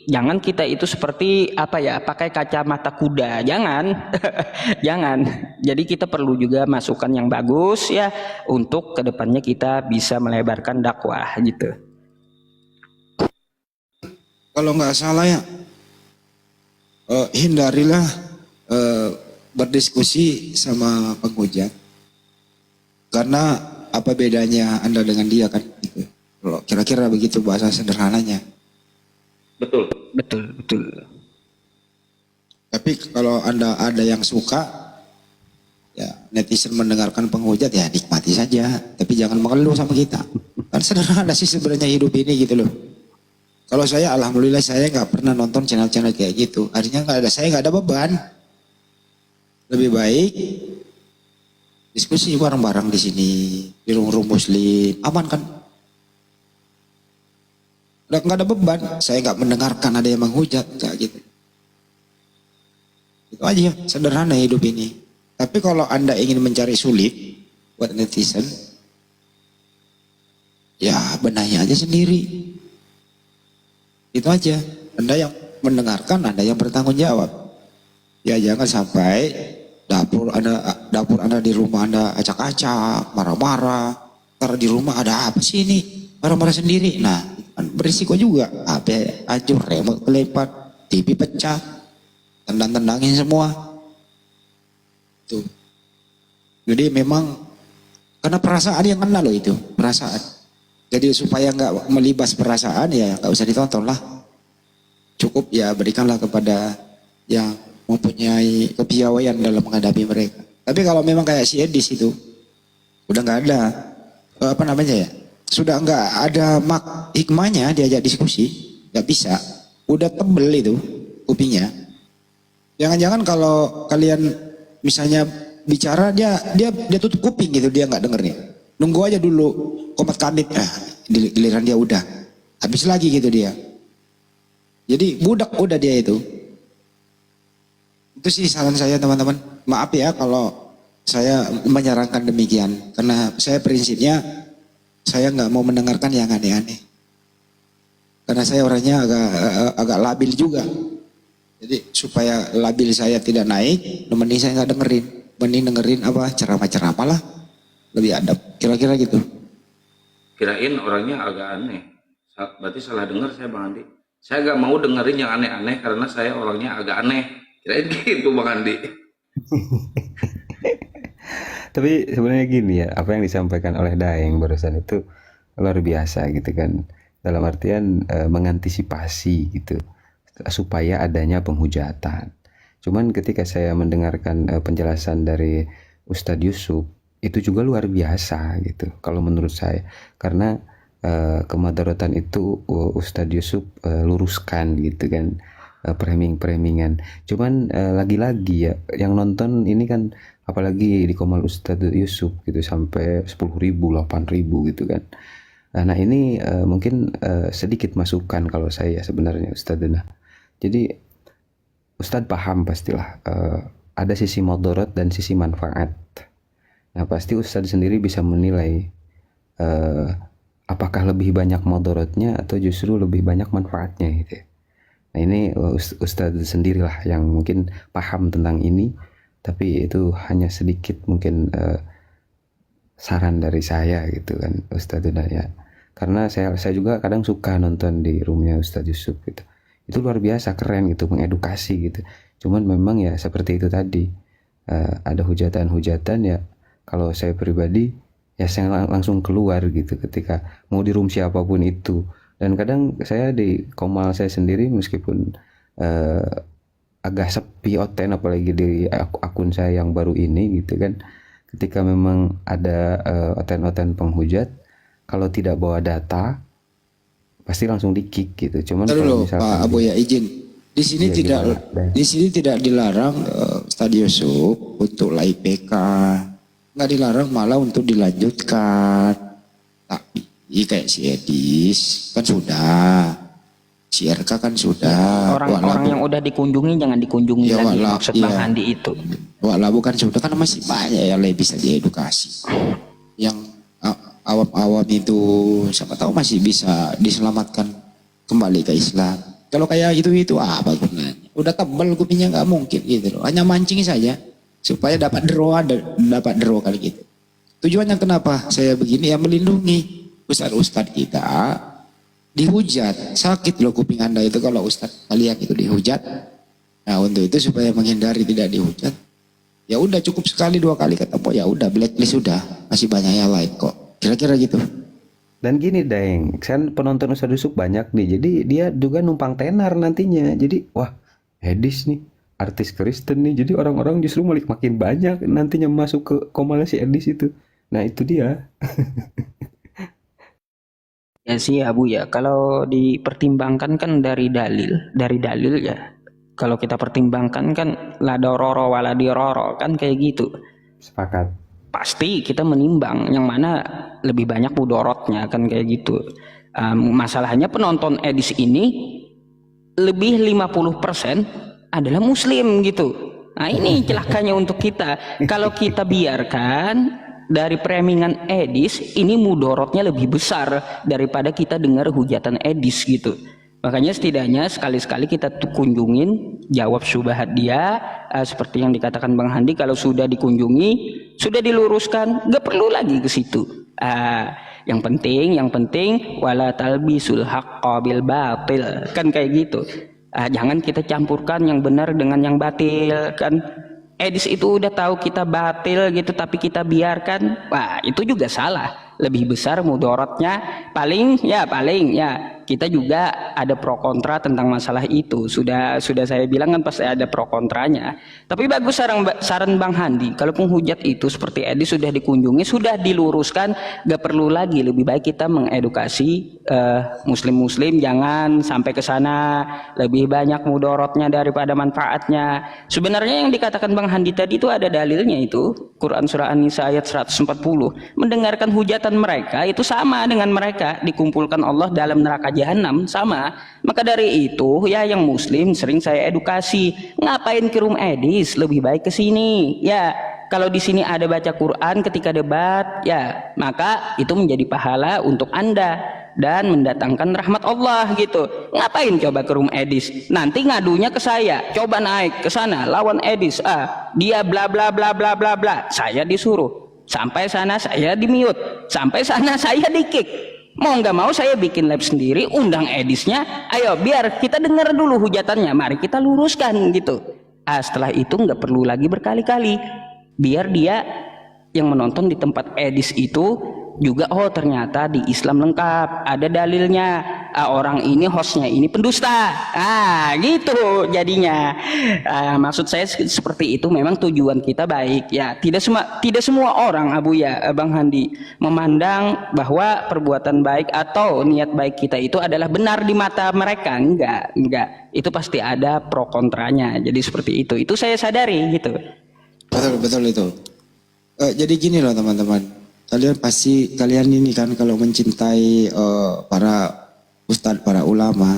jangan kita itu seperti apa ya, pakai kacamata kuda, jangan. Jangan. Jadi kita perlu juga masukan yang bagus ya untuk kedepannya kita bisa melebarkan dakwah gitu. Kalau nggak salah ya, hindarilah berdiskusi sama penghujat, karena apa bedanya Anda dengan dia kan gitu. Kalau kira-kira begitu bahasa sederhananya. Betul. Betul, betul. Tapi kalau Anda ada yang suka, ya netizen mendengarkan penghujat ya nikmati saja, tapi jangan mengeluh sama kita. Kan sederhana sih sebenarnya hidup ini gitu loh. Kalau saya alhamdulillah saya nggak pernah nonton channel-channel kayak gitu. Artinya saya nggak ada beban. Lebih baik diskusi bareng-bareng di sini di room muslim, aman kan? Udah nggak ada beban. Saya nggak mendengarkan ada yang menghujat kayak gitu. Itu aja sederhana hidup ini. Tapi kalau Anda ingin mencari sulit buat netizen, ya benahi aja sendiri. Itu aja. Anda yang mendengarkan, Anda yang bertanggung jawab. Ya jangan sampai dapur Anda di rumah Anda acak-acak, marah-marah. Ntar di rumah ada apa sih ini? Marah-marah sendiri. Nah, kan berisiko juga. HP hancur, remote kelempar, TV pecah, tendang-tendangin semua. Tuh. Jadi memang karena perasaan yang kena loh itu, perasaan. Jadi supaya nggak melibas perasaan ya nggak usah ditonton lah. Cukup ya berikanlah kepada yang mempunyai kepiawaian dalam menghadapi mereka. Tapi kalau memang kayak si Edis itu udah nggak ada apa namanya ya, sudah nggak ada hikmahnya diajak diskusi, nggak bisa. Udah tebel itu kupingnya. Jangan-jangan kalau kalian misalnya bicara dia tutup kuping gitu, dia nggak dengernya. Nunggu aja dulu komat kamit, giliran dia udah habis lagi gitu dia. Jadi budak udah dia itu. Itu sih saran saya teman-teman. Maaf ya kalau saya menyarankan demikian, karena saya prinsipnya saya nggak mau mendengarkan yang aneh-aneh. Karena saya orangnya agak labil juga. Jadi supaya labil saya tidak naik, mending saya nggak dengerin. Mending dengerin apa ceramah-ceramah lah. Lebih adab, kira-kira gitu. Kirain orangnya agak aneh. Berarti salah dengar saya Bang Andi. Saya gak mau dengerin yang aneh-aneh karena saya orangnya agak aneh. Kirain gitu Bang Andi. Tapi sebenarnya gini ya, apa yang disampaikan oleh Daeng barusan itu luar biasa gitu kan. Dalam artian mengantisipasi gitu supaya adanya penghujatan. Cuman ketika saya mendengarkan penjelasan dari Ustadz Yusuf, itu juga luar biasa gitu kalau menurut saya, karena kemadaratan itu Ustadz Yusuf luruskan gitu kan, framing-framingan. Cuman lagi-lagi ya yang nonton ini kan, apalagi di Komal Ustadz Yusuf gitu sampai 10.000 8.000 gitu kan. Nah ini mungkin sedikit masukan kalau saya sebenarnya Ustadz. Nah jadi Ustadz paham pastilah ada sisi mudarat dan sisi manfaat. Nah pasti Ustadz sendiri bisa menilai apakah lebih banyak mudaratnya atau justru lebih banyak manfaatnya gitu. Nah ini Ustadz sendirilah yang mungkin paham tentang ini, tapi itu hanya sedikit mungkin saran dari saya gitu kan Ustadz ya. Karena saya juga kadang suka nonton di roomnya Ustadz Yusuf gitu. Itu luar biasa keren gitu, mengedukasi gitu. Cuman memang ya seperti itu tadi, ada hujatan-hujatan ya. Kalau saya pribadi ya saya langsung keluar gitu ketika mau di room siapapun itu. Dan kadang saya di Komal saya sendiri meskipun agak sepi oten, apalagi di akun saya yang baru ini gitu kan, ketika memang ada oten-oten penghujat, kalau tidak bawa data pasti langsung di kick gitu. Cuman kalau misalkan Pak Abu ya izin, di sini ya di sini tidak dilarang Ustadz Yusuf untuk live PK, nggak dilarang, malah untuk dilanjutkan. Tapi kayak si Edis kan sudah, si RK kan sudah. Orang-orang yang udah dikunjungi jangan dikunjungi Ya, lagi, maksud Bang Andi itu. Walau bukan sudah, kan masih banyak yang lebih bisa diedukasi. Yang awam-awam itu siapa tahu masih bisa diselamatkan kembali ke Islam. Kalau kayak itu apa gunanya? Udah tebal kupingnya nggak mungkin gitu loh. Hanya mancing saja supaya dapat draw kali gitu. Tujuannya kenapa saya begini? Ya melindungi ustadz kita dihujat. Sakit loh kuping Anda itu kalau ustadz kalian itu dihujat. Nah untuk itu supaya menghindari tidak dihujat, ya udah cukup sekali 2 kali ketemu, ya udah blacklist sudah, masih banyak yang lain kok. Kira-kira gitu. Dan gini Deng, kan penonton Ustadz Yusuf banyak nih, jadi dia juga numpang tenar nantinya. Jadi wah, Edis nih, artis Kristen nih, jadi orang-orang justru makin banyak nantinya masuk ke komalisi Edis itu. Nah itu dia. Ya sih Abu ya, kalau dipertimbangkan kan dari dalil ya. Kalau kita pertimbangkan kan la dororo wala diroro kan kayak gitu. Sepakat. Pasti kita menimbang yang mana lebih banyak mudorotnya kan kayak gitu. Masalahnya penonton Edis ini lebih 50% adalah muslim gitu. Nah ini celakanya untuk kita. Kalau kita biarkan dari premingan Edis, ini mudorotnya lebih besar daripada kita dengar hujatan Edis gitu. Makanya setidaknya sekali-sekali kita kunjungin, jawab syubhat dia, seperti yang dikatakan Bang Handi, kalau sudah dikunjungi, sudah diluruskan, gak perlu lagi ke situ. Yang penting wala talbisul haqqa bil batil, kan kayak gitu. Jangan kita campurkan yang benar dengan yang batil, kan. Edis itu udah tahu kita batil gitu tapi kita biarkan, wah itu juga salah. Lebih besar mudorotnya, paling ya kita juga ada pro kontra tentang masalah itu. Sudah saya bilang kan pasti ada pro kontranya. Tapi bagus saran Bang Handi, kalau penghujat itu seperti Edis sudah dikunjungi, sudah diluruskan, gak perlu lagi. Lebih baik kita mengedukasi muslim-muslim jangan sampai ke sana, lebih banyak mudorotnya daripada manfaatnya. Sebenarnya yang dikatakan Bang Handi tadi itu ada dalilnya, itu Quran surah An-Nisa ayat 140. Mendengarkan hujatan mereka itu sama dengan mereka dikumpulkan Allah dalam neraka jahanam, sama. Maka dari itu ya yang muslim sering saya edukasi, ngapain ke room Edis, lebih baik ke sini. Ya, kalau di sini ada baca Quran ketika debat, ya maka itu menjadi pahala untuk Anda dan mendatangkan rahmat Allah gitu. Ngapain coba ke room Edis? Nanti ngadunya ke saya. Coba naik ke sana lawan Edis. Dia bla bla bla bla bla bla. Saya disuruh. Sampai sana saya di mute. Sampai sana saya di kick. Mau nggak mau saya bikin live sendiri, undang Edisnya. Ayo biar kita dengar dulu hujatannya. Mari kita luruskan gitu. Setelah itu nggak perlu lagi berkali-kali. Biar dia yang menonton di tempat Edis itu juga, oh ternyata di Islam lengkap, ada dalilnya, orang ini hostnya ini pendusta, gitu jadinya. Maksud saya seperti itu, memang tujuan kita baik ya. Tidak semua orang Abu ya Bang Handi memandang bahwa perbuatan baik atau niat baik kita itu adalah benar di mata mereka. Enggak, itu pasti ada pro kontranya. Jadi seperti itu saya sadari gitu. Betul itu. Jadi gini loh teman-teman. Kalian ini kan kalau mencintai para ustadz, para ulama,